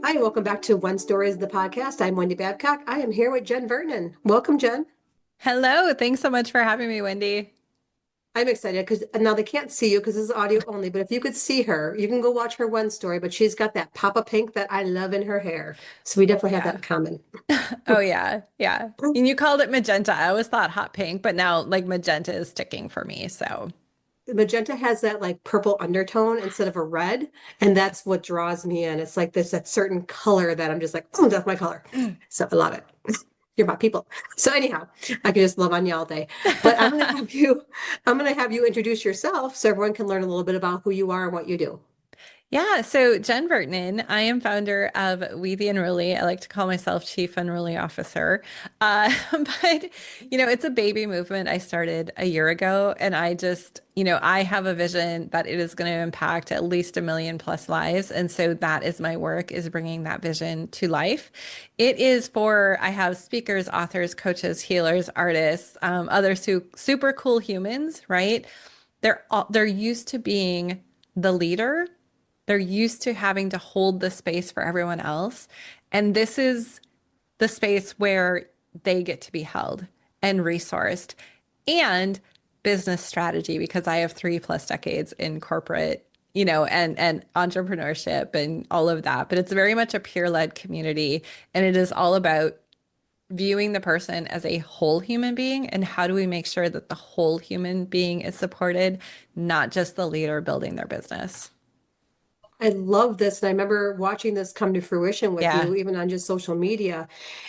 Hi, welcome back to One Stories, the podcast. I'm Wendy Babcock. I am here with Jen Vertanen. Welcome, Jen. Hello, thanks so much for having me, Wendy. I'm excited because now they can't see you because this is audio only, but if you could see her, you can go watch her one story, but she's got that pop of pink that I love in her hair. So we Oh definitely have that in yeah. common. Oh yeah. Yeah. And you called it magenta. I always thought hot pink, but now like magenta is sticking for me. So Magenta has that like purple undertone instead of a red, and that's yes. what draws me in. It's like this that certain color that I'm just like, oh, that's my color. So I love it. You're my people. So anyhow, I can just love on you all day. But I'm gonna have you introduce yourself so everyone can learn a little bit about who you are and what you do. Yeah, so Jen Vertanen, I am founder of We the Unruly. I like to call myself Chief Unruly Officer. But, it's a baby movement I started a year ago. And I have a vision that it is going to impact at least 1 million+ lives. And so that is my work, is bringing that vision to life. I have speakers, authors, coaches, healers, artists, other super cool humans, right? They're used to being the leader. They're used to having to hold the space for everyone else. And this is the space where they get to be held and resourced and business strategy because I have 3+ decades in corporate, and entrepreneurship and all of that. But it's very much a peer-led community. And it is all about viewing the person as a whole human being and how do we make sure that the whole human being is supported, not just the leader building their business. I love this. And I remember watching this come to fruition with Yeah. you, even on just social media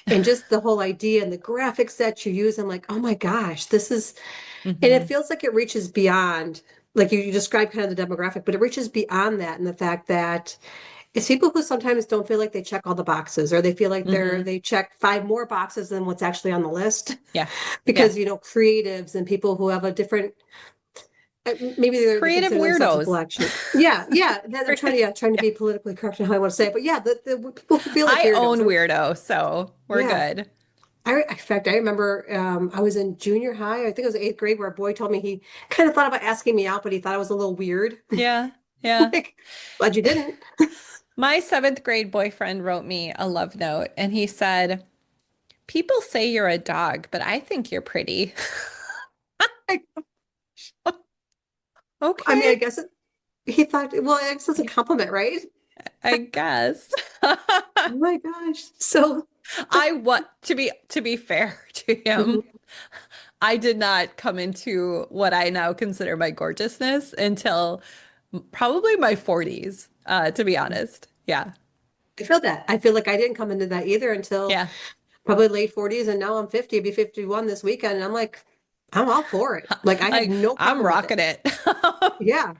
and just the whole idea and the graphics that you use. I'm like, oh my gosh, this is, and it hmm feels like it reaches beyond, like you described kind of the demographic, but it reaches beyond that. And the fact that it's people who sometimes don't feel like they check all the boxes or they feel like hmm they check five more boxes than what's actually on the list Yeah. Yeah. because, creatives and people who have a different maybe they Creative consider themselves a weirdos. black sheep. Yeah. That I'm trying to trying to Yeah. be politically correct in how I want to say it, but yeah, the people who feel like I weirdos. own weirdo, so we're Yeah, good. in fact, I remember I was in junior high. I think it was eighth grade, where a boy told me he kind of thought about asking me out, but he thought I was a little weird. Yeah. Yeah. Like, glad you didn't. My seventh grade boyfriend wrote me a love note and he said, "People say you're a dog, but I think you're pretty." I mean, I Okay, guess he thought. Well, I guess it's a compliment, right? I guess. Oh my gosh. So, I what to be fair to him, mhm. I did not come into what I now consider my gorgeousness until probably my 40s, to be honest. Yeah. I feel that. I feel like I didn't come into that either until Yeah. probably late 40s, and now I'm 50. I'll be 51 this weekend, and I'm like, I'm all for it. Like I have no I'm problem with it. rocking it. Yeah.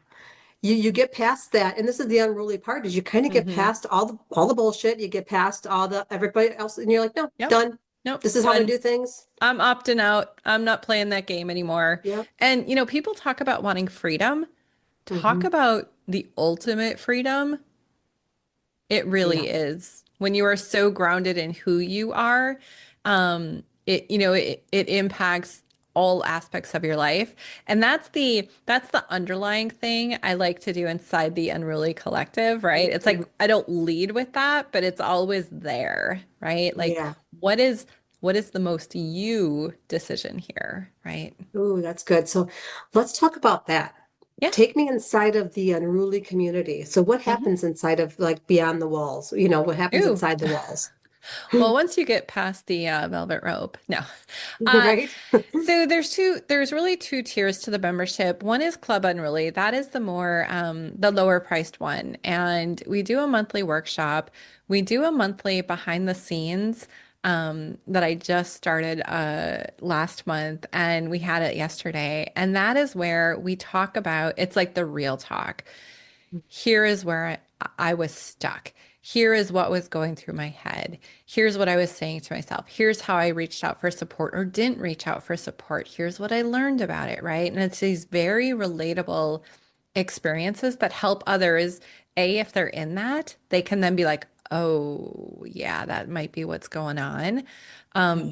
You get past that, and this is the unruly part, is you kind of get hmm past all the bullshit, you get past all the everybody else, and you're like, no, Yep. done. Nope. This is how we Done. do things. I'm opting out. I'm not playing that game anymore. Yep. And, people talk about wanting freedom. Talk Hmm. about the ultimate freedom. It Yeah. really is. When you are so grounded in who you are, it impacts all aspects of your life. And that's the underlying thing I like to do inside the Unruly Collective, right? Me It's like too. I don't lead with that, but it's always there, right? Like Yeah. what is what is the most you decision here, right? Ooh, that's good. So let's talk about that. Yeah. Take me inside of the unruly community. So what hmm happens inside of like beyond the walls? What happens Ooh. inside the walls? Well, once you get past the velvet rope, no. Uh, Right? so there's really two tiers to the membership. One is Club Unruly. That is the lower priced one. And we do a monthly workshop. We do a monthly behind the scenes that I just started last month, and we had it yesterday. And that is where we talk about, it's like the real talk. Here is where I was stuck. Here is what was going through my head. Here's what I was saying to myself. Here's how I reached out for support or didn't reach out for support. Here's what I learned about it, right? And it's these very relatable experiences that help others. A, if they're in that, they can then be like, oh, yeah, that might be what's going on.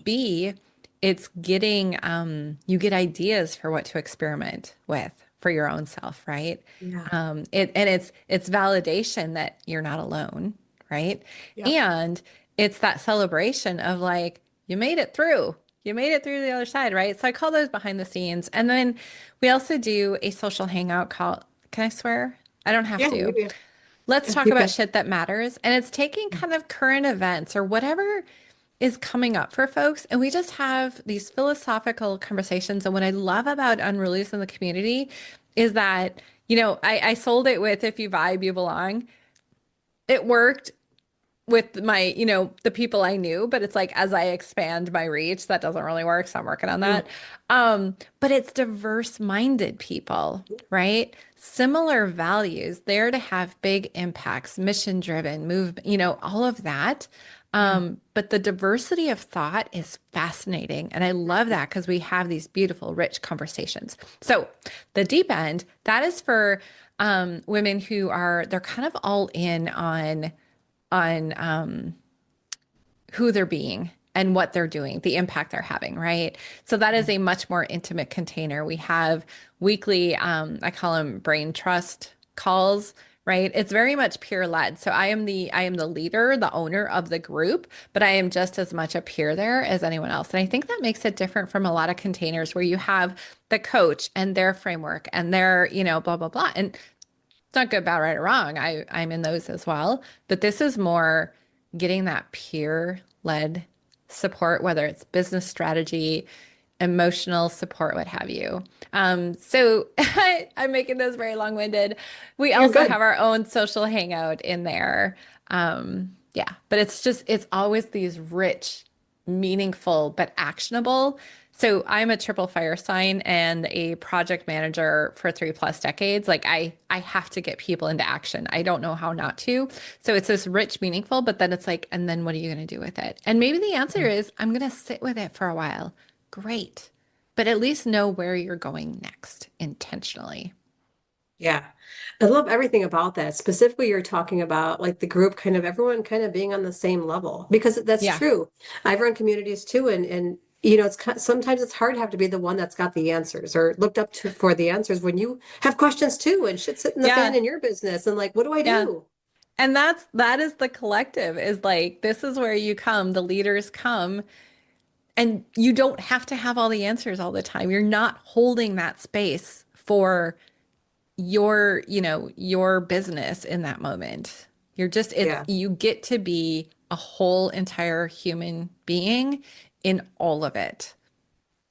B, it's you get ideas for what to experiment with for your own self, right? Yeah. And it's validation that you're not alone, right? Yep. And it's that celebration of like, you made it through. You made it through the other side, right? So I call those behind the scenes. And then we also do a social hangout called, can I swear? I don't have Yeah, to. Let's talk you about can. shit that matters. And it's taking kind of current events or whatever is coming up for folks. And we just have these philosophical conversations. And what I love about Unrulies in the community is that, I sold it with if you vibe, you belong. It worked with my, the people I knew, but it's like as I expand my reach, that doesn't really work. So I'm working on Mm. that. But it's diverse-minded people, right? Similar values, there to have big impacts, mission-driven, move, all of that. Yeah. But the diversity of thought is fascinating. And I love that because we have these beautiful, rich conversations. So the deep end, that is for women who they're kind of all in on who they're being and what they're doing, the impact they're having, right? So that is a much more intimate container. We have weekly, I call them brain trust calls, right? It's very much peer led. So I am the leader, the owner of the group, but I am just as much a peer there as anyone else. And I think that makes it different from a lot of containers where you have the coach and their framework and their, blah, blah, blah. And it's not good, bad, right, or wrong. I'm in those as well. But this is more getting that peer led support, whether it's business strategy, emotional support, what have you. So I'm making this very long winded. We You're also good. have our own social hangout in there. Yeah, but it's always these rich, meaningful, but actionable. So I'm a triple fire sign and a project manager for 3+ decades. Like I have to get people into action. I don't know how not to. So it's this rich, meaningful, but then it's like, and then what are you going to do with it? And maybe the answer is I'm going to sit with it for a while. Great. But at least know where you're going next intentionally. Yeah. I love everything about that. Specifically, you're talking about like the group kind of everyone kind of being on the same level because that's Yeah. true. I've run communities too, and sometimes it's hard to have to be the one that's got the answers or looked up to for the answers when you have questions too and shit's hitting the fan Yeah. in your business and like, what do I Yeah. do? And that is the collective is like this is where you come, the leaders come, and you don't have to have all the answers all the time. You're not holding that space for your business in that moment. It's Yeah. you get to be a whole entire human being in all of it.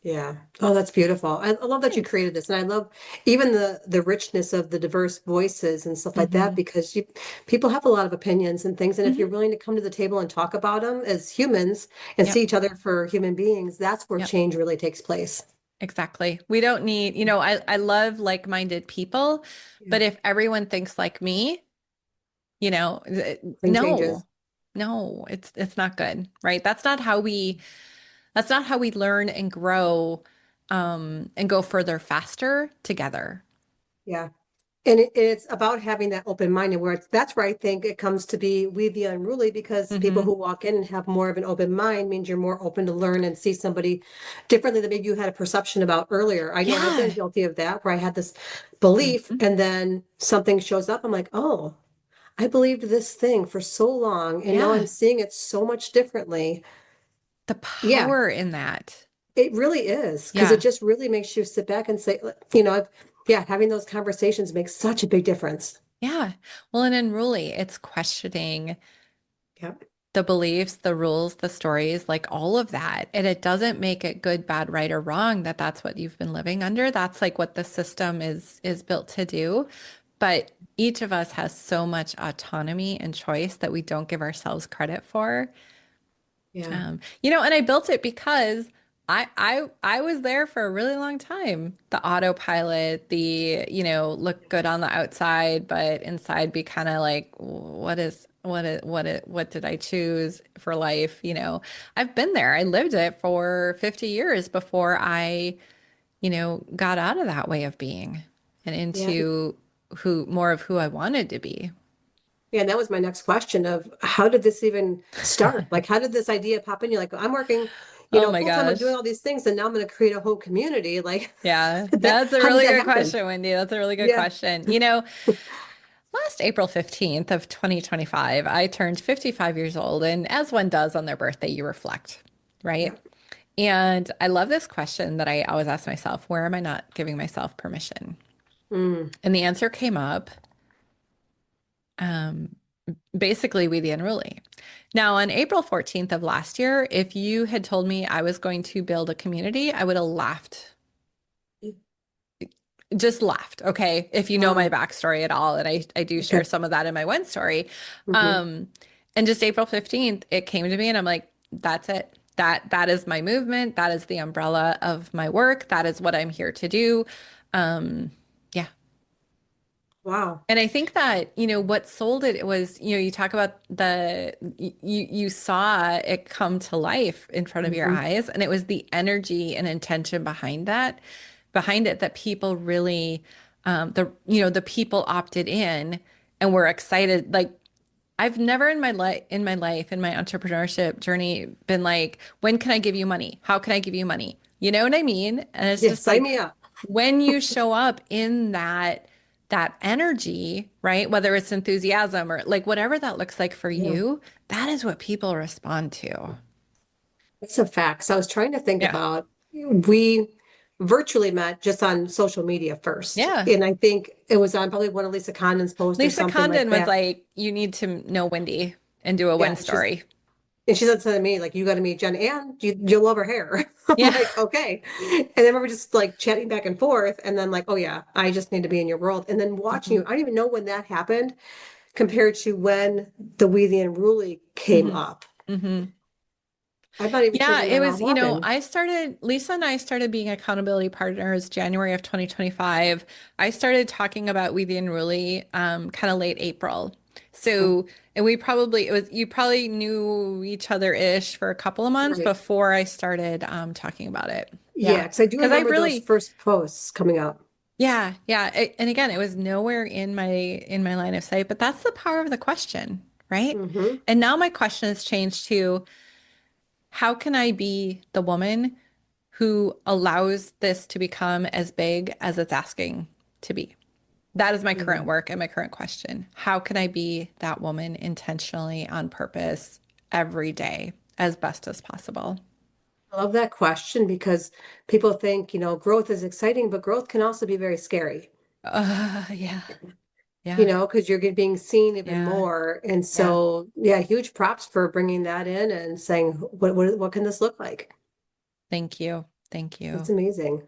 Yeah. Oh, that's beautiful. I love that you Thanks. created this. And I love even the richness of the diverse voices and stuff like that Hmm. because people have a lot of opinions and things. And if you're Hmm. willing to come to the table and talk about them as humans and see Yep. each other for human beings, that's where Yep. change really takes place. Exactly. We don't need, I love like-minded people, Yeah. but if everyone thinks like me, Thing changes. no, no, it's not good, right? That's not how we learn and grow, and go further faster together. Yeah. And it's about having that open mind and that's where I think it comes to be we the unruly because people Hmm. who walk in and have more of an open mind means you're more open to learn and see somebody differently than maybe you had a perception about earlier. I know I've been Yeah. guilty of that where I had this belief Hmm. and then something shows up. I'm like, oh, I believed this thing for so long and now I'm Yeah. seeing it so much differently. The Yeah, power in that. it really is because it Yeah. just really makes you sit back and say, yeah, having those conversations makes such a big difference. Yeah. Well, and in Ruli, it's questioning Yeah. the beliefs, the rules, the stories, like all of that. And it doesn't make it good, bad, right, or wrong that that's what you've been living under. That's like what the system is built to do. But each of us has so much autonomy and choice that we don't give ourselves credit for. Yeah. And I built it because I was there for a really long time. The autopilot, look good on the outside, but inside be kind of like, what did I choose for life? I've been there. I lived it for 50 years before I, got out of that way of being and Yeah. into who I wanted to be. Yeah, and that was my next question of how did this even start? Like, how did this idea pop in? You're like, I'm working, Oh my full time on doing gosh. all these things, and now I'm going to create a whole community. Like, Yeah, that, that's a how did really that good happen? question, Wendy. That's a really good Yeah. question. last April 15th of 2025, I turned 55 years old. And as one does on their birthday, you reflect, Yeah. right? And I love this question that I always ask myself, where am I not giving myself permission? Mm. And the answer came up, um, basically, We the Unruly. Now, on April 14th of last year, if you had told me I was going to build a community, I would have laughed, just laughed. Okay. If you know my Wow. backstory at all, and I do share Okay. some of that in my one story. Hmm. Um, and just April 15th, it came to me and I'm like, that's it. That is my movement. That is the umbrella of my work. That is what I'm here to do. Yeah. Wow. And I think that, what sold it, it was, you talk about you saw it come to life in front of your Hmm. eyes, and it was the energy and intention behind it that people really, the people opted in and were excited. Like I've never in my entrepreneurship journey been like, when can I give you money? How can I give you money? You know what I mean? And it's Yes, just sign like me up. when you show up in that energy, right? Whether it's enthusiasm or like whatever that looks like for Yeah. you, that is what people respond to. It's a fact. So I was trying to think Yeah. about, we virtually met just on social media first. Yeah. And I think it was on probably one of Lisa Condon's posts or Lisa something like Condon was that. like, you need to know Wendy and do a Yeah. one story. And she said to me, like, you got to meet Jen and you'll love her hair. I'm Yeah. like, okay. And then we were just like chatting back and forth. And then like, oh yeah, I just need to be in your world. And then watching Hmm. you, I don't even know when that happened compared to when the We the Unruly came Hmm. up. Hmm. I'm not even sure Yeah, when it that was, all happened. Lisa and I started being accountability partners January of 2025. I started talking about We the Unruly kind of late April. So, and you probably knew each other-ish for a couple of months Right. before I started talking about it. Yeah, Yeah. because I do Because I remember those really, first posts coming up. yeah, yeah. And again, it was nowhere in my line of sight, but that's the power of the question, right? Hmm. And now my question has changed to, how can I be the woman who allows this to become as big as it's asking to be? That is my current Yeah. work and my current question. How can I be that woman intentionally on purpose every day as best as possible? I love that question because people think, growth is exciting, but growth can also be very scary, Yeah, yeah, because you're being seen even yeah, more. And yeah. so, yeah, huge props for bringing that in and saying, what can this look like? Thank you. Thank That's you. amazing.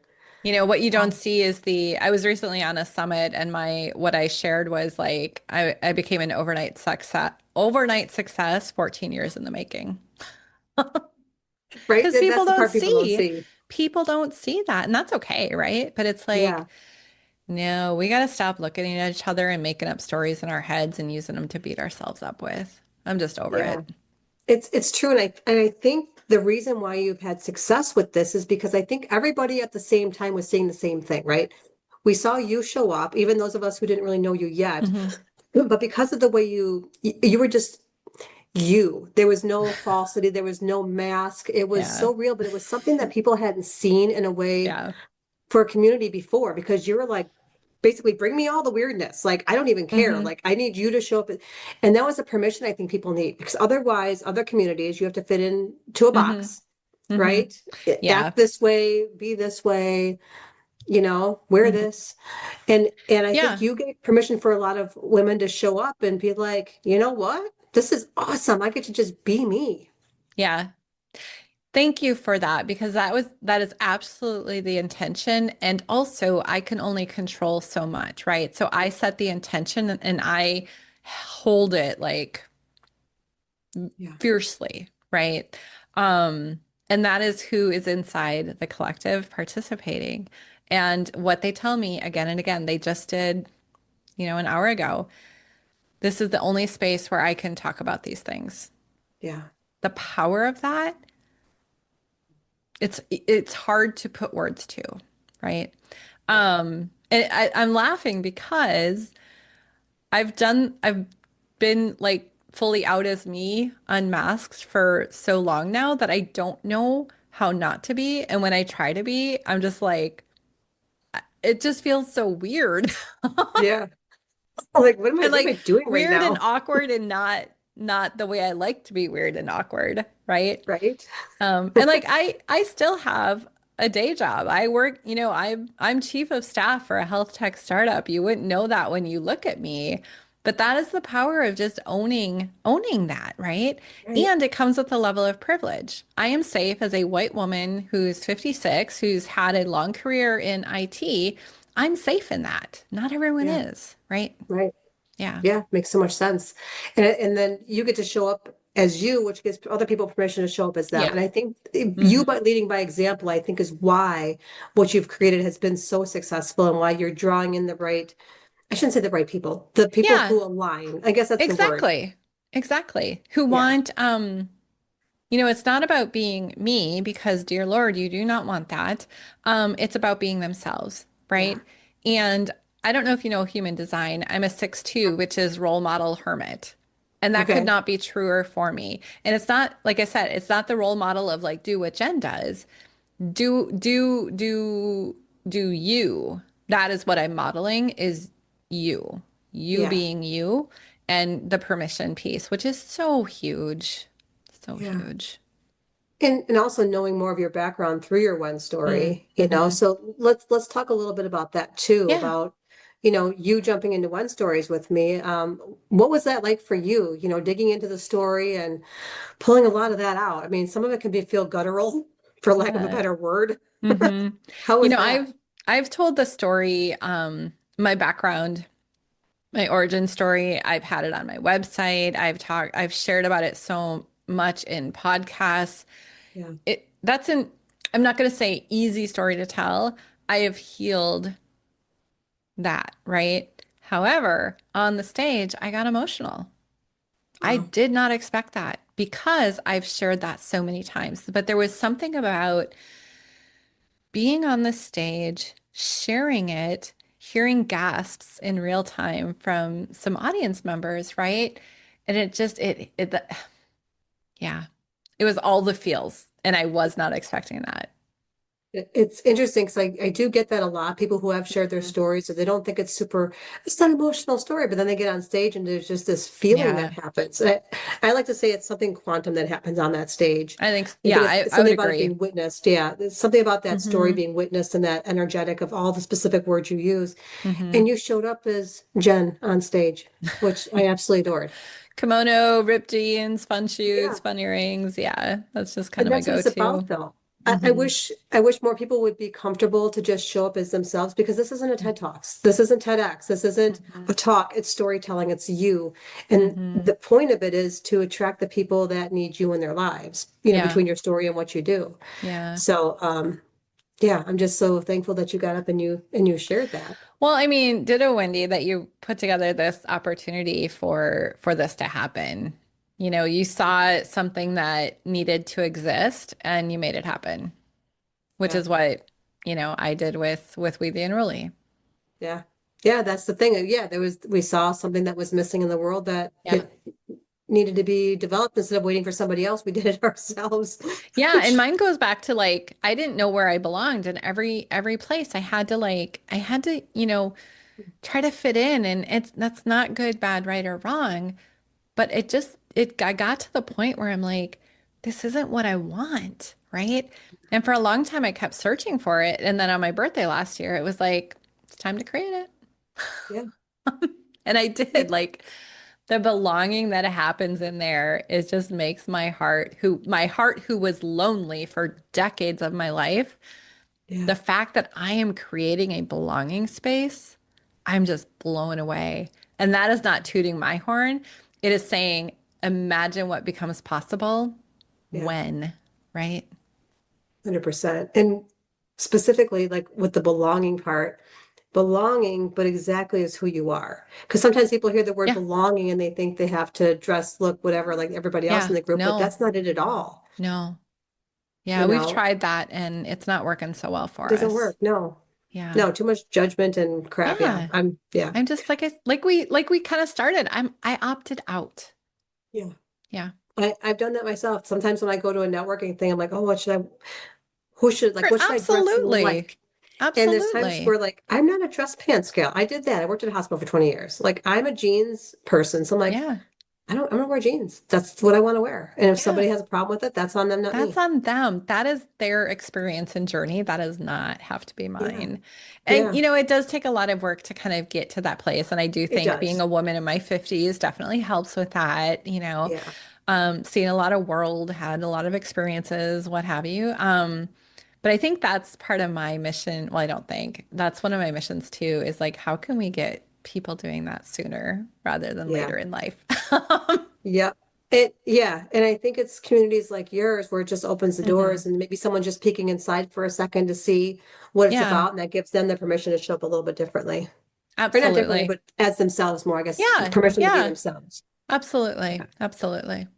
What you don't Wow. see is I was recently on a summit and what I shared was like, I became an overnight success, 14 years in the making. Right? Because That's the part people don't see. people don't see that, and that's okay, right? But it's like, Yeah. no, we got to stop looking at each other and making up stories in our heads and using them to beat ourselves up with. I'm just over Yeah. it. It's true. And I think the reason why you've had success with this is because I think everybody at the same time was saying the same thing, right? We saw you show up, even those of us who didn't really know you yet, Hmm. but because of the way you were just you. There was no falsity, there was no mask. It was Yeah, so real, but it was something that people hadn't seen in a way yeah. for a community before because you were like, basically, bring me all the weirdness. Like, I don't even care. Hmm. Like, I need you to show up. And that was a permission I think people need because otherwise, other communities, you have to fit in to a Hmm. box, Hmm. right? Yeah, Act this way, be this way, wear hmm, this. And I think yeah, you gave permission for a lot of women to show up and be like, you know what? This is awesome. I get to just be me. yeah. Thank you for that because that is absolutely the intention. And also, I can only control so much, right? So I set the intention and I hold it like Yeah. fiercely, right? Um, and that is who is inside the collective participating. And what they tell me again and again, they just did, an hour ago. This is the only space where I can talk about these things. Yeah. The power of that, it's hard to put words to, right? Yeah. And I'm laughing because I've been like fully out as me unmasked for so long now that I don't know how not to be. And when I try to be, I'm just like, it just feels so weird. Yeah. Like, And what am I like doing right weird and now? awkward and not the way I like to be weird and awkward, right? Right? And like I still have a day job. I work, I'm chief of staff for a health tech startup. You wouldn't know that when you look at me, but that is the power of just owning that, right? Right. And it comes with a level of privilege. I am safe as a white woman who's 56, who's had a long career in IT. I'm safe in that. Not everyone Yeah. is, right? Right. Yeah. Yeah. Makes so much sense. And then you get to show up as you, which gives other people permission to show up as them. Yeah. And I think you Hmm. by leading by example, I think is why what you've created has been so successful and why you're drawing in the right, I shouldn't say the right people, the people Yeah, who align. I guess that's the word. exactly. Exactly. Who Yeah. want it's not about being me because, dear Lord, you do not want that. It's about being themselves, Yeah. right? And I don't know if you know human design. I'm a 6'2", which is role model hermit. And that could Okay. not be truer for me. And it's not, like I said, it's not the role model of like do what Jen does. Do, do, do, do you. That is what I'm modeling is you. You Yeah. being you and the permission piece, which is so huge. So Yeah. huge. And also knowing more of your background through your one story, Mm-hmm. So let's talk a little bit about that too, Yeah. about you jumping into one stories with me. What was that like for you? Digging into the story and pulling a lot of that out. I mean, some of it can feel guttural, for lack of a Yeah. better word. Hmm. How You was know, that? I've told the story, my background, my origin story. I've had it on my website. I've shared about it so much in podcasts. Yeah. I'm not going to say easy story to tell. I have healed that, right? However, on the stage, I got emotional. I Wow. did not expect that because I've shared that so many times. But there was something about being on the stage, sharing it, hearing gasps in real time from some audience members, right? And it just, yeah, it was all the feels. And I was not expecting that. It's interesting because I do get that a lot. People who have shared their Mhm. stories, or they don't think it's not an emotional story, but then they get on stage and there's just this feeling that Yeah, happens. I like to say it's something quantum that happens on that stage. I think, I think yeah, it's I would something about it agree. being witnessed. Yeah, there's something about that story Hmm. being witnessed and that energetic of all the specific words you use. Hmm. And you showed up as Jen on stage, which I absolutely adored. Kimono, ripped jeans, fun shoes, Yeah. fun earrings. Yeah, that's just kind And of my that's what it's about, go-to. though. Hmm. I wish more people would be comfortable to just show up as themselves because this isn't a TED Talks. This isn't TEDx. This isn't Hmm. a talk. It's storytelling. It's you. And Hmm. the point of it is to attract the people that need you in their lives, Yeah, between your story and what you do. yeah. So, yeah, I'm just so thankful that you got up and you shared that. Well, I mean, ditto Wendy that you put together this opportunity for this to happen. You saw something that needed to exist and you made it happen, which Yeah. is what, I did with We the Unruly. Yeah. Yeah, that's the thing. Yeah, we saw something that was missing in the world that Yeah. it needed to be developed instead of waiting for somebody else. We did it ourselves, Yeah, and which mine goes back to like I didn't know where I belonged in every place. I had to, try to fit in and that's not good, bad, right or wrong, but I got to the point where I'm like this isn't what I want, right? And for a long time I kept searching for it and then on my birthday last year it was like it's time to create it. yeah. And I did like the belonging that happens in there is just makes my heart who was lonely for decades of my life, Yeah. the fact that I am creating a belonging space, I'm just blown away. And that is not tooting my horn. It is saying, imagine what becomes possible Yeah. when, right? 100%. And specifically, like with the belonging part, belonging, but exactly as who you are. Because sometimes people hear the word Yeah. belonging and they think they have to dress, look, whatever, like everybody else in Yeah. the group, but No, that's not it at all. no. Yeah, You we've know, tried that and it's not working so well it for doesn't us. work. No, Yeah. no, too much judgment and crap. Yeah. Yeah. Yeah. I'm just like we kind of started. I opted out. Yeah. Yeah. I've done that myself. Sometimes when I go to a networking thing, I'm like, oh, what should I Sure, what should I dress absolutely. like? And there's times Absolutely. where like I'm not a dress pants gal. I did that. I worked at a hospital for 20 years. Like I'm a jeans person. So I'm like, Yeah. I'm gonna wear jeans. That's what I want to wear. And if Yeah. somebody has a problem with it, that's on them, not That's me. on them. That is their experience and journey. That does not have to be Yeah. mine. And, Yeah. it does take a lot of work to kind of get to that place. And I do It think being does. a woman in my 50s definitely helps with that, Yeah. seeing a lot of world, had a lot of experiences, what have you. But I think that's part of my mission. Well, I don't think that's one of my missions too, is like, how can we get people doing that sooner rather than Yeah. later in life? Yep. Yeah. And I think it's communities like yours where it just opens the Mhm. doors and maybe someone just peeking inside for a second to see what it's Yeah, about. And that gives them the permission to show up a little bit differently. Or not differently, absolutely. but as themselves more, I guess, Yeah, permission to be yeah, themselves. absolutely. Yeah. Absolutely.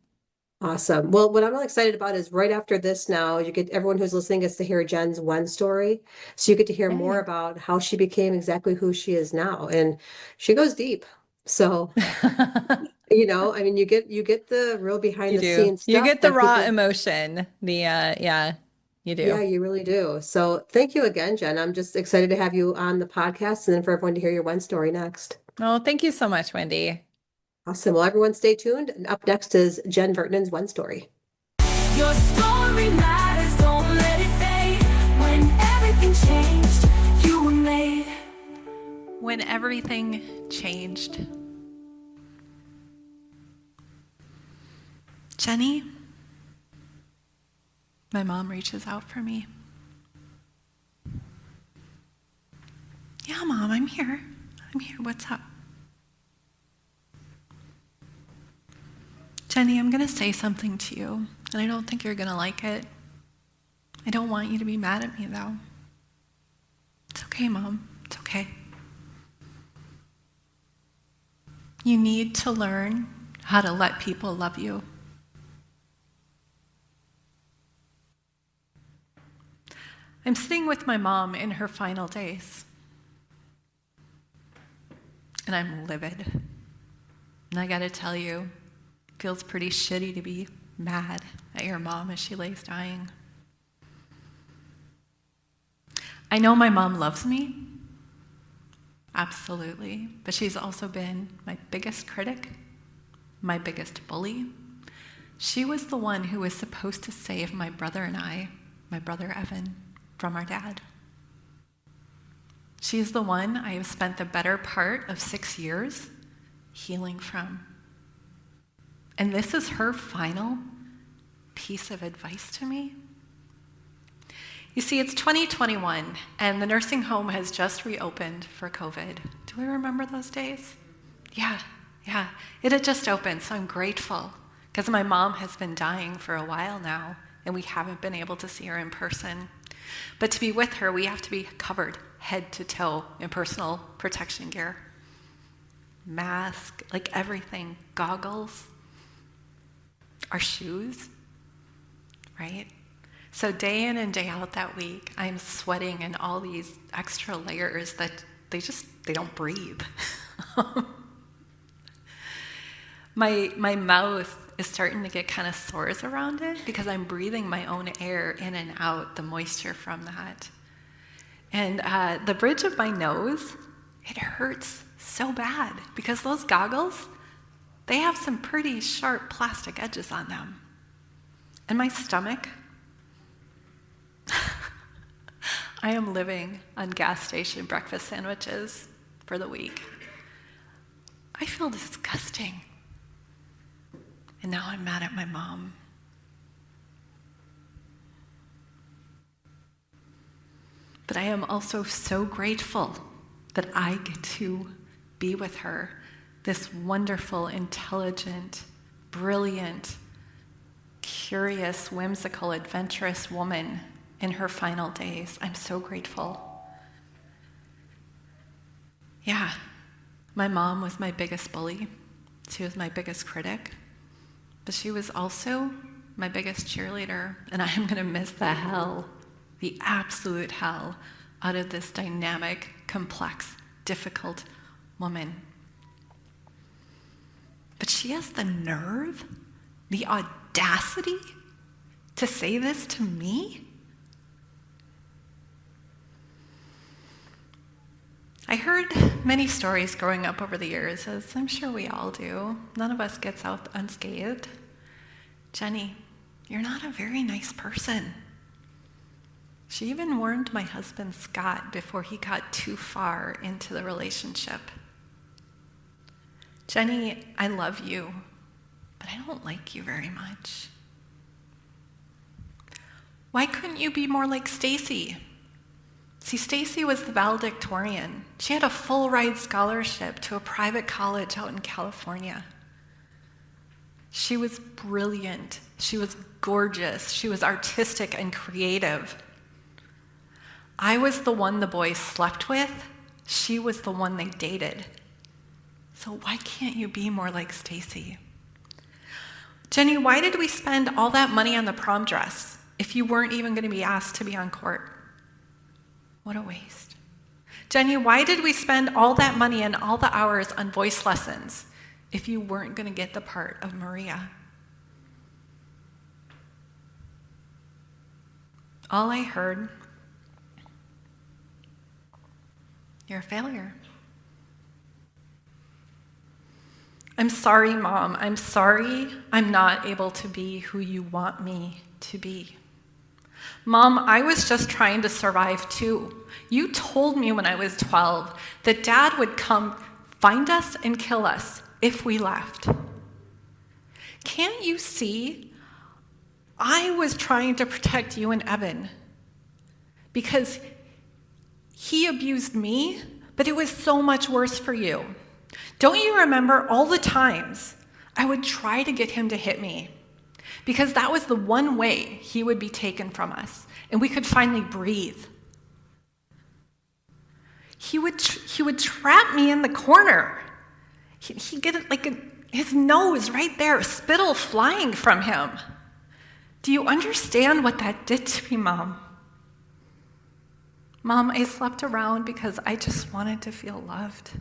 Awesome. Well, what I'm really excited about is right after this now, you get everyone who's listening gets to hear Jen's one story. So you get to hear more Yay. about how she became exactly who she is now. And she goes deep. So, I mean, you get the real behind You the do. scenes You stuff get the that raw people, emotion. Yeah, you yeah, do. you really do. So thank you again, Jen. I'm just excited to have you on the podcast and then for everyone to hear your one story next. Oh, thank you so much, Wendy. Awesome. Well, everyone stay tuned. And up next is Jen Vertanen's one story. Your story matters, don't let it fade. When everything changed, you were made. When everything changed. Jenny, my mom reaches out for me. Yeah, Mom, I'm here. I'm here. What's up? Jenny, I'm going to say something to you, and I don't think you're going to like it. I don't want you to be mad at me, though. It's okay, Mom. It's okay. You need to learn how to let people love you. I'm sitting with my mom in her final days, and I'm livid. And I gotta tell you, it feels pretty shitty to be mad at your mom as she lays dying. I know my mom loves me, absolutely, but she's also been my biggest critic, my biggest bully. She was the one who was supposed to save my brother and I, my brother Evan, from our dad. She's the one I have spent the better part of 6 years healing from. And this is her final piece of advice to me. You see, it's 2021, and the nursing home has just reopened for COVID. Do we remember those days? Yeah. It had just opened, so I'm grateful, because my mom has been dying for a while now, and we haven't been able to see her in person. But to be with her, we have to be covered head to toe in personal protection gear. Mask, like everything, goggles, our shoes, right? So day in and day out that week, I'm sweating in all these extra layers that they don't breathe. My mouth is starting to get kind of sores around it because I'm breathing my own air in and out, the moisture from that. And the bridge of my nose, it hurts so bad because those goggles, they have some pretty sharp plastic edges on them. And my stomach, I am living on gas station breakfast sandwiches for the week. I feel disgusting. And now I'm mad at my mom. But I am also so grateful that I get to be with her, this wonderful, intelligent, brilliant, curious, whimsical, adventurous woman in her final days. I'm so grateful. Yeah, my mom was my biggest bully. She was my biggest critic. But she was also my biggest cheerleader, and I am going to miss the absolute hell, out of this dynamic, complex, difficult woman. But she has the nerve, the audacity to say this to me? I heard many stories growing up over the years, as I'm sure we all do. None of us gets out unscathed. Jenny, you're not a very nice person. She even warned my husband, Scott, before he got too far into the relationship. Jenny, I love you, but I don't like you very much. Why couldn't you be more like Stacy? See, Stacy was the valedictorian. She had a full ride scholarship to a private college out in California. She was brilliant. She was gorgeous. She was artistic and creative. I was the one the boys slept with. She was the one they dated. So why can't you be more like Stacy? Jenny, why did we spend all that money on the prom dress if you weren't even going to be asked to be on court? What a waste. Jenny, why did we spend all that money and all the hours on voice lessons if you weren't going to get the part of Maria? All I heard, you're a failure. I'm sorry, Mom. I'm sorry I'm not able to be who you want me to be. Mom, I was just trying to survive too. You told me when I was 12 that Dad would come find us and kill us if we left. Can't you see? I was trying to protect you and Evan because he abused me, but it was so much worse for you. Don't you remember all the times I would try to get him to hit me? Because that was the one way he would be taken from us, and we could finally breathe. He would trap me in the corner. He'd get his nose right there, spittle flying from him. Do you understand what that did to me, Mom? Mom, I slept around because I just wanted to feel loved.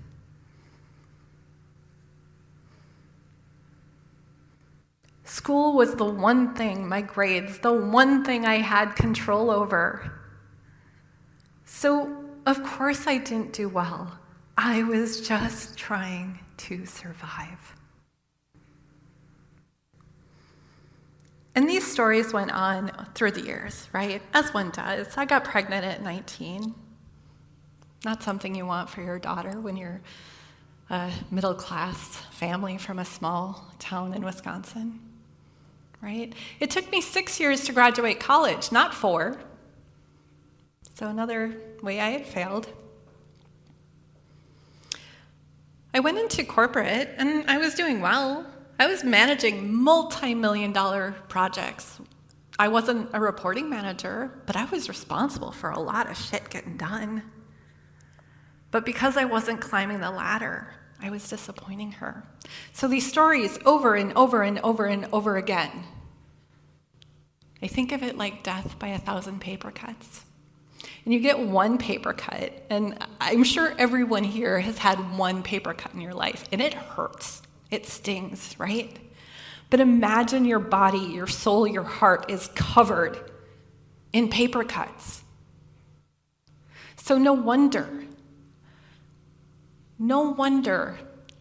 School was the one thing, my grades, the one thing I had control over. So, of course I didn't do well. I was just trying to survive. And these stories went on through the years, right? As one does. I got pregnant at 19. Not something you want for your daughter when you're a middle-class family from a small town in Wisconsin. Right? It took me 6 years to graduate college, not 4. So another way I had failed. I went into corporate and I was doing well. I was managing multi-million-dollar projects. I wasn't a reporting manager, but I was responsible for a lot of shit getting done. But because I wasn't climbing the ladder, I was disappointing her. So these stories over and over and over and over again. I think of it like death by 1,000 paper cuts. And you get one paper cut, and I'm sure everyone here has had one paper cut in your life, and it hurts. It stings, right? But imagine your body, your soul, your heart is covered in paper cuts. So no wonder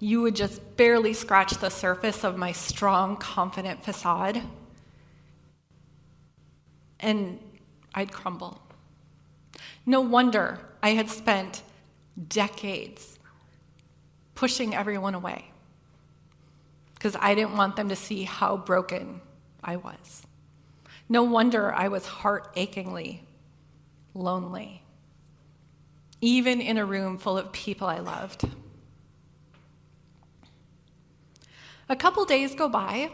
you would just barely scratch the surface of my strong, confident facade, and I'd crumble. No wonder I had spent decades pushing everyone away because I didn't want them to see how broken I was. No wonder I was heart-achingly lonely, even in a room full of people I loved. A couple days go by,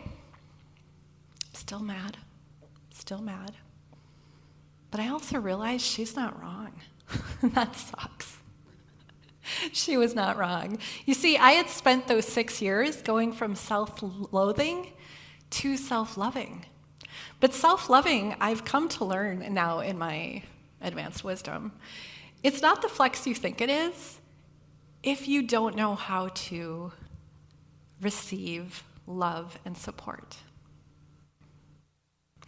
still mad. But I also realized she's not wrong. That sucks. She was not wrong. You see, I had spent those 6 years going from self-loathing to self-loving. But self-loving, I've come to learn now in my advanced wisdom, it's not the flex you think it is if you don't know how to receive love and support.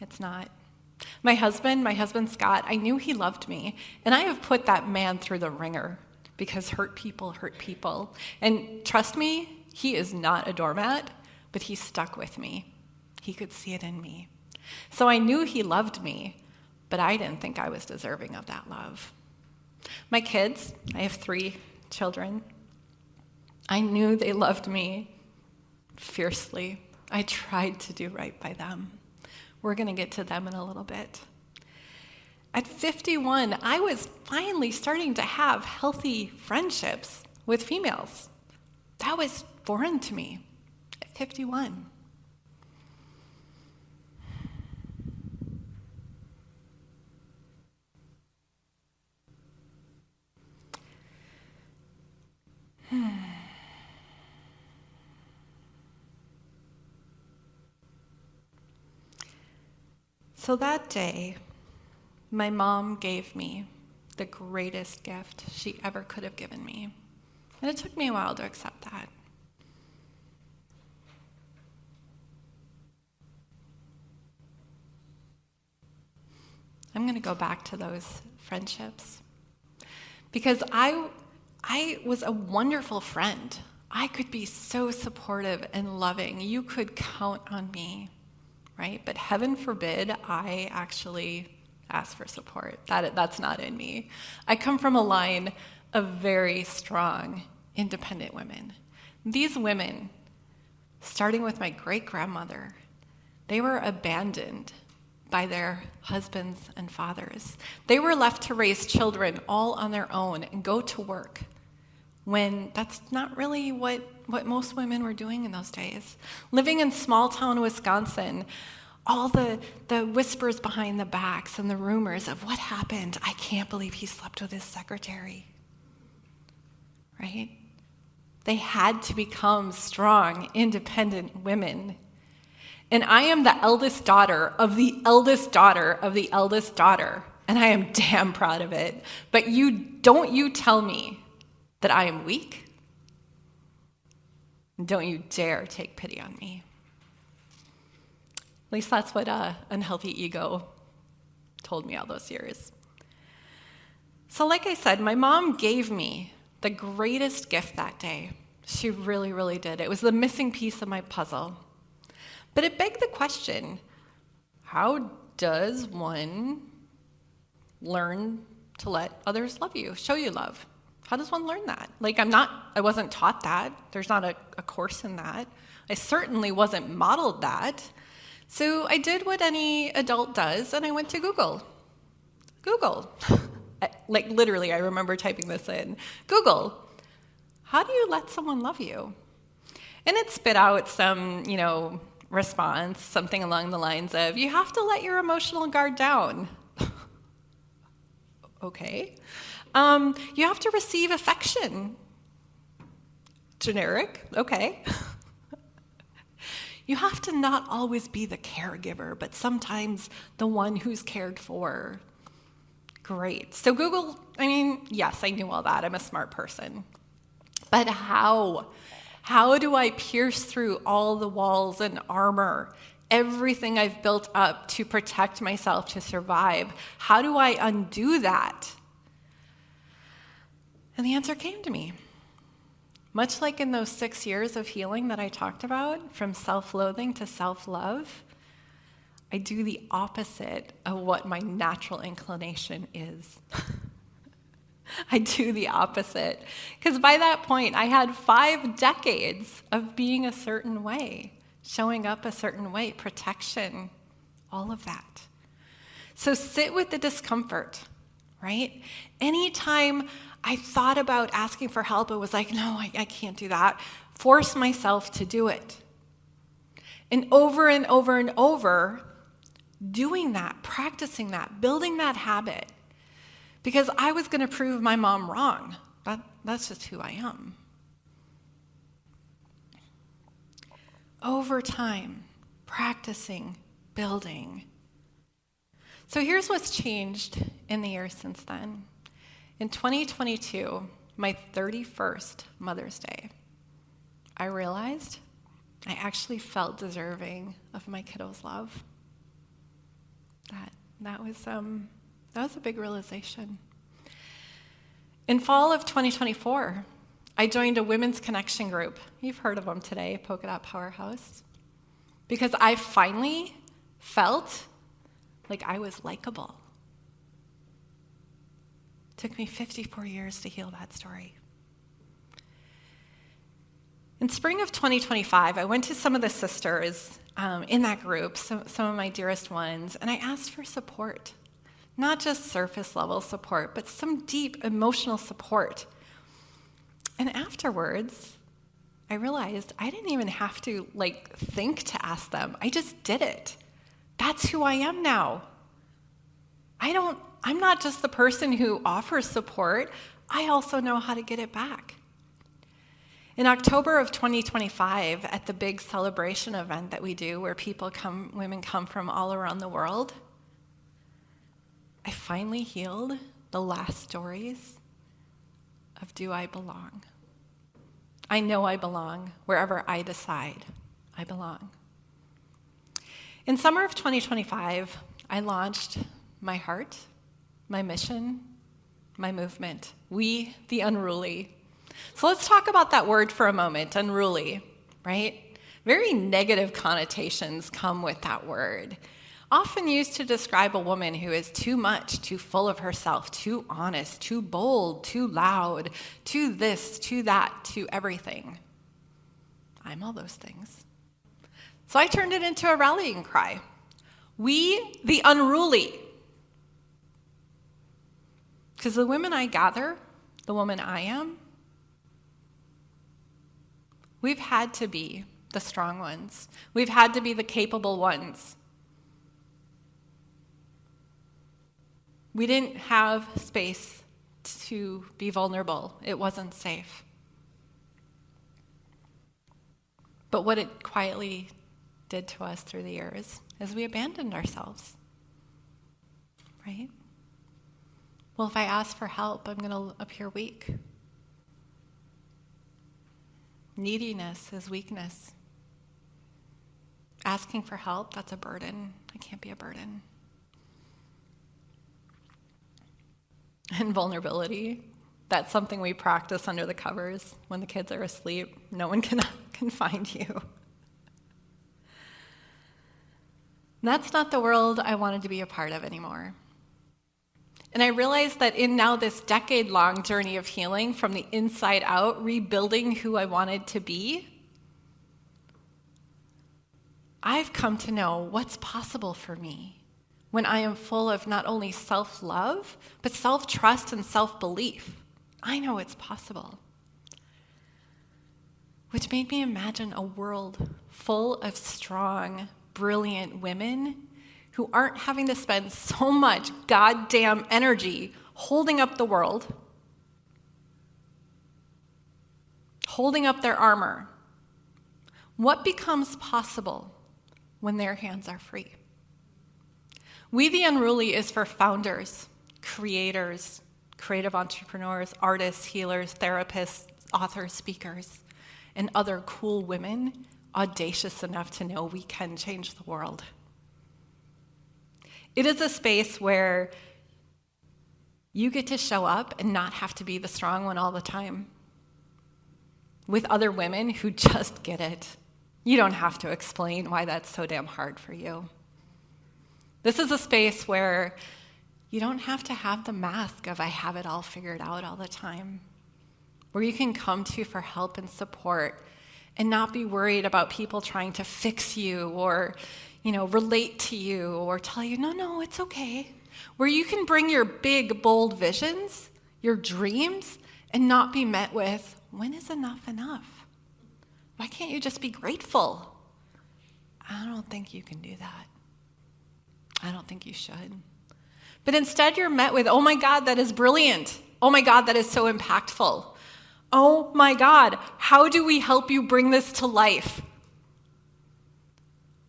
It's not. My husband Scott, I knew he loved me, and I have put that man through the ringer because hurt people hurt people. And trust me, he is not a doormat, but he stuck with me. He could see it in me. So I knew he loved me, but I didn't think I was deserving of that love. My kids, I have 3 children. I knew they loved me fiercely. I tried to do right by them. We're going to get to them in a little bit. At 51, I was finally starting to have healthy friendships with females. That was foreign to me at 51. So that day, my mom gave me the greatest gift she ever could have given me. And it took me a while to accept that. I'm going to go back to those friendships. Because I was a wonderful friend. I could be so supportive and loving. You could count on me, right? But heaven forbid I actually ask for support. That's not in me. I come from a line of very strong, independent women. These women, starting with my great-grandmother, they were abandoned by their husbands and fathers. They were left to raise children all on their own and go to work when that's not really what most women were doing in those days. Living in small-town Wisconsin, all the whispers behind the backs and the rumors of what happened. I can't believe he slept with his secretary, right? They had to become strong, independent women. And I am the eldest daughter of the eldest daughter of the eldest daughter, and I am damn proud of it. But you tell me that I am weak. Don't you dare take pity on me. At least that's what unhealthy ego told me all those years. So like I said, my mom gave me the greatest gift that day. She really, really did. It was the missing piece of my puzzle. But it begged the question, how does one learn to let others love you, show you love? How does one learn that? I wasn't taught that. There's not a course in that. I certainly wasn't modeled that. So I did what any adult does, and I went to Google. Google. Literally, I remember typing this in. Google, how do you let someone love you? And it spit out some, response, something along the lines of, you have to let your emotional guard down. Okay. You have to receive affection. Generic. Okay. You have to not always be the caregiver, but sometimes the one who's cared for. Great. So Google, yes, I knew all that. I'm a smart person. But how? How do I pierce through all the walls and armor, everything I've built up to protect myself, to survive? How do I undo that? And the answer came to me. Much like in those 6 years of healing that I talked about, from self-loathing to self-love, I do the opposite of what my natural inclination is. I do the opposite. Because by that point, I had 5 decades of being a certain way, showing up a certain way, protection, all of that. So sit with the discomfort, right? Anytime I thought about asking for help, it was like, no, I can't do that. Force myself to do it. And over and over and over, doing that, practicing that, building that habit, because I was going to prove my mom wrong. That's just who I am. Over time, practicing, building. So here's what's changed in the years since then. In 2022, my 31st Mother's Day, I realized I actually felt deserving of my kiddos' love. That was a big realization. In fall of 2024, I joined a women's connection group. You've heard of them today, Polka Dot Powerhouse. Because I finally felt like I was likable. It took me 54 years to heal that story. In spring of 2025, I went to some of the sisters in that group, some of my dearest ones, and I asked for support. Not just surface level support, but some deep emotional support. And afterwards, I realized I didn't even have to think to ask them. I just did it. That's who I am now. I'm not just the person who offers support, I also know how to get it back. In October of 2025, at the big celebration event that we do where women come from all around the world, I finally healed the last stories of do I belong? I know I belong wherever I decide I belong. In summer of 2025, I launched my heart, my mission, my movement, We the Unruly. So let's talk about that word for a moment, unruly, right? Very negative connotations come with that word. Often used to describe a woman who is too much, too full of herself, too honest, too bold, too loud, too this, too that, too everything. I'm all those things. So I turned it into a rallying cry. We the Unruly. Because the women I gather, the woman I am, we've had to be the strong ones. We've had to be the capable ones. We didn't have space to be vulnerable. It wasn't safe. But what it quietly did to us through the years is we abandoned ourselves, right? Well, if I ask for help, I'm going to appear weak. Neediness is weakness. Asking for help, that's a burden. I can't be a burden. And vulnerability, that's something we practice under the covers when the kids are asleep. No one can find you. That's not the world I wanted to be a part of anymore. And I realized that in now this decade-long journey of healing from the inside out, rebuilding who I wanted to be, I've come to know what's possible for me when I am full of not only self-love, but self-trust and self-belief. I know it's possible. Which made me imagine a world full of strong, brilliant women who aren't having to spend so much goddamn energy holding up the world, holding up their armor. What becomes possible when their hands are free? We the Unruly is for founders, creators, creative entrepreneurs, artists, healers, therapists, authors, speakers, and other cool women audacious enough to know we can change the world. It is a space where you get to show up and not have to be the strong one all the time. With other women who just get it. You don't have to explain why that's so damn hard for you. This is a space where you don't have to have the mask of I have it all figured out all the time. Where you can come to for help and support and not be worried about people trying to fix you or, relate to you or tell you, no, it's okay. Where you can bring your big, bold visions, your dreams, and not be met with, when is enough enough? Why can't you just be grateful? I don't think you can do that. I don't think you should. But instead you're met with, oh my God, that is brilliant. Oh my God, that is so impactful. Oh my God, how do we help you bring this to life?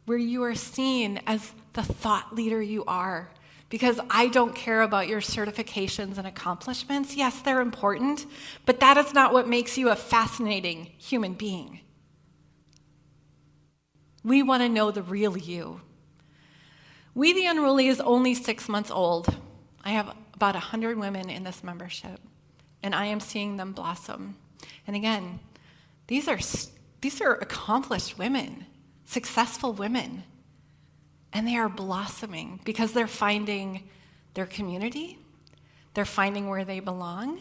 Where you are seen as the thought leader you are. Because I don't care about your certifications and accomplishments. Yes, they're important, but that is not what makes you a fascinating human being. We want to know the real you. We the Unruly is only 6 months old. I have about 100 women in this membership. and I am seeing them blossom. And again, these are accomplished women, successful women, and they are blossoming because they're finding their community, they're finding where they belong,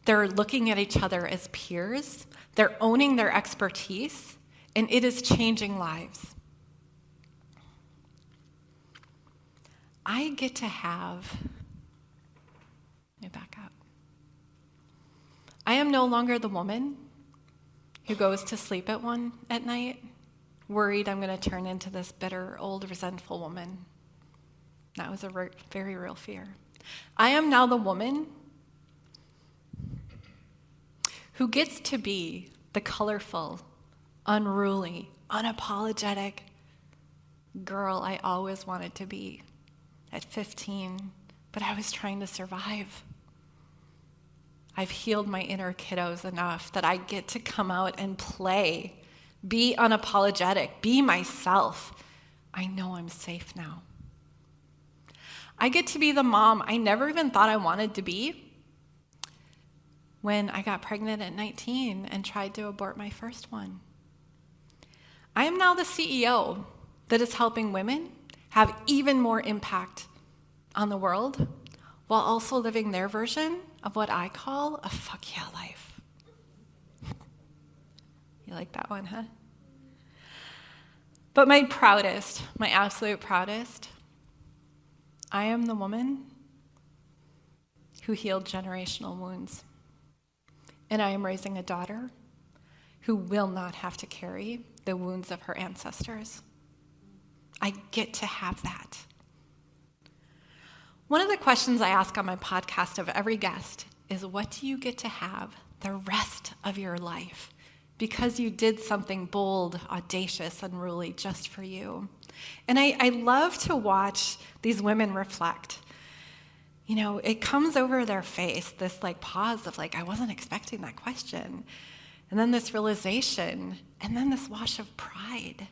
they're looking at each other as peers, they're owning their expertise, and it is changing lives. I get to have, let me back up. I am no longer the woman who goes to sleep at night, worried I'm going to turn into this bitter, old, resentful woman. That was a very real fear. I am now the woman who gets to be the colorful, unruly, unapologetic girl I always wanted to be at 15, but I was trying to survive. I've healed my inner kiddos enough that I get to come out and play, be unapologetic, be myself. I know I'm safe now. I get to be the mom I never even thought I wanted to be when I got pregnant at 19 and tried to abort my first one. I am now the CEO that is helping women have even more impact on the world while also living their version of what I call a fuck yeah life. You like that one, huh? But my absolute proudest, I am the woman who healed generational wounds. And I am raising a daughter who will not have to carry the wounds of her ancestors. I get to have that. One of the questions I ask on my podcast of every guest is, what do you get to have the rest of your life because you did something bold, audacious, unruly just for you? And I love to watch these women reflect. You know, it comes over their face, this pause of I wasn't expecting that question. And then this realization, and then this wash of pride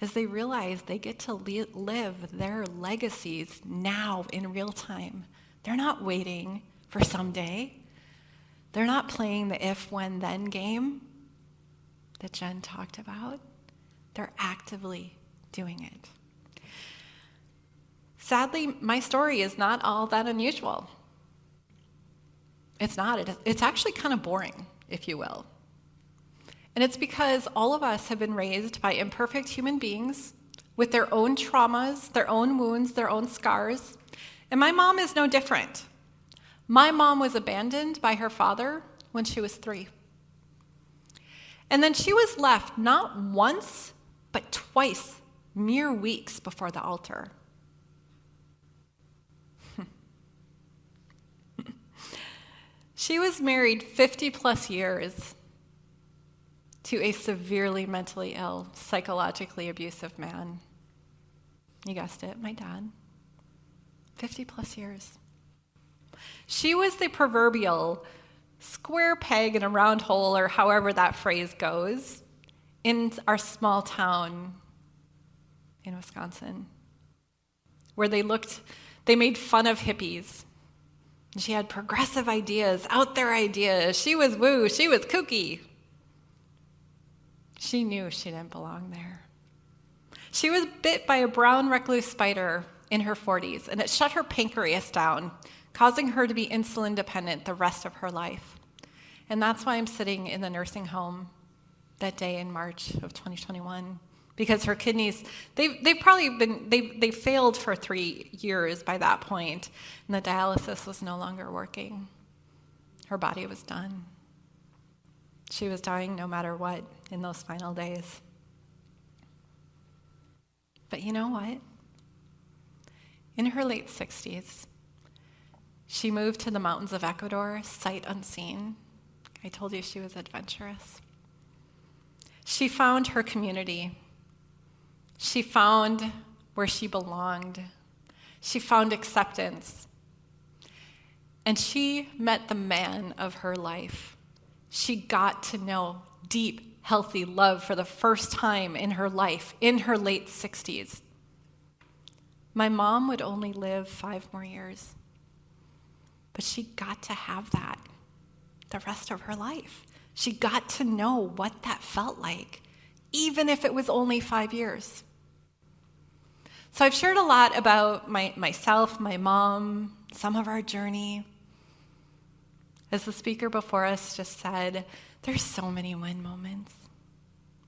as they realize they get to live their legacies now in real time. They're not waiting for someday. They're not playing the if, when, then game that Jen talked about. They're actively doing it. Sadly, my story is not all that unusual. It's not. It's actually kind of boring, if you will. And it's because all of us have been raised by imperfect human beings with their own traumas, their own wounds, their own scars. And my mom is no different. My mom was abandoned by her father when she was 3. And then she was left not once, but twice, mere weeks before the altar. She was married 50 plus years to a severely mentally ill, psychologically abusive man. You guessed it, my dad. 50 plus years. She was the proverbial square peg in a round hole, or however that phrase goes, in our small town in Wisconsin, where they made fun of hippies. She had progressive ideas, out there ideas. She was woo, she was kooky. She knew she didn't belong there. She was bit by a brown recluse spider in her 40s, and it shut her pancreas down, causing her to be insulin dependent the rest of her life. And that's why I'm sitting in the nursing home that day in March of 2021, because her kidneys, they failed for 3 years by that point, and the dialysis was no longer working. Her body was done. She was dying no matter what in those final days. But you know what? In her late 60s, she moved to the mountains of Ecuador, sight unseen. I told you she was adventurous. She found her community. She found where she belonged. She found acceptance. And she met the man of her life. She got to know deep, healthy love for the first time in her life, in her late 60s. My mom would only live 5 more years. But she got to have that the rest of her life. She got to know what that felt like, even if it was only 5 years. So I've shared a lot about myself, my mom, some of our journey. As the speaker before us just said, there's so many win moments.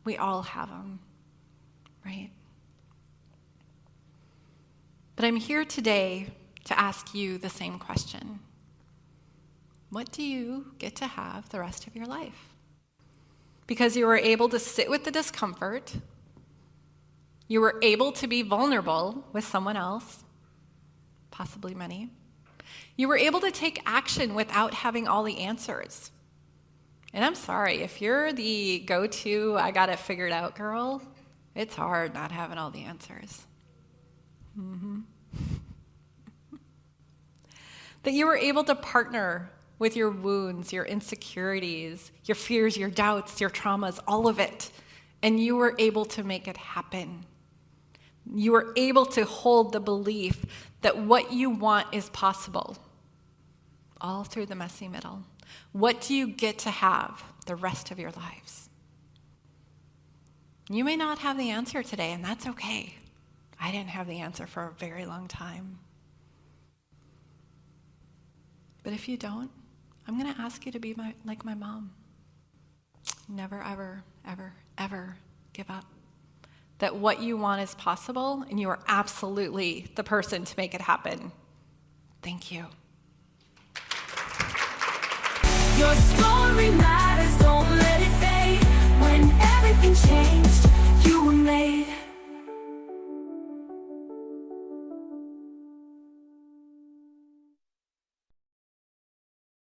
We all have them, right? But I'm here today to ask you the same question. What do you get to have the rest of your life? Because you were able to sit with the discomfort, you were able to be vulnerable with someone else, possibly many. You were able to take action without having all the answers. And I'm sorry, if you're the go-to, I got it figured out girl, it's hard not having all the answers. That you were able to partner with your wounds, your insecurities, your fears, your doubts, your traumas, all of it. And you were able to make it happen. You were able to hold the belief that what you want is possible, all through the messy middle. What do you get to have the rest of your lives? You may not have the answer today, and that's okay. I didn't have the answer for a very long time. But if you don't, I'm going to ask you to be like my mom. Never, ever, ever, ever give up. That what you want is possible, and you are absolutely the person to make it happen. Thank you. Your story matters.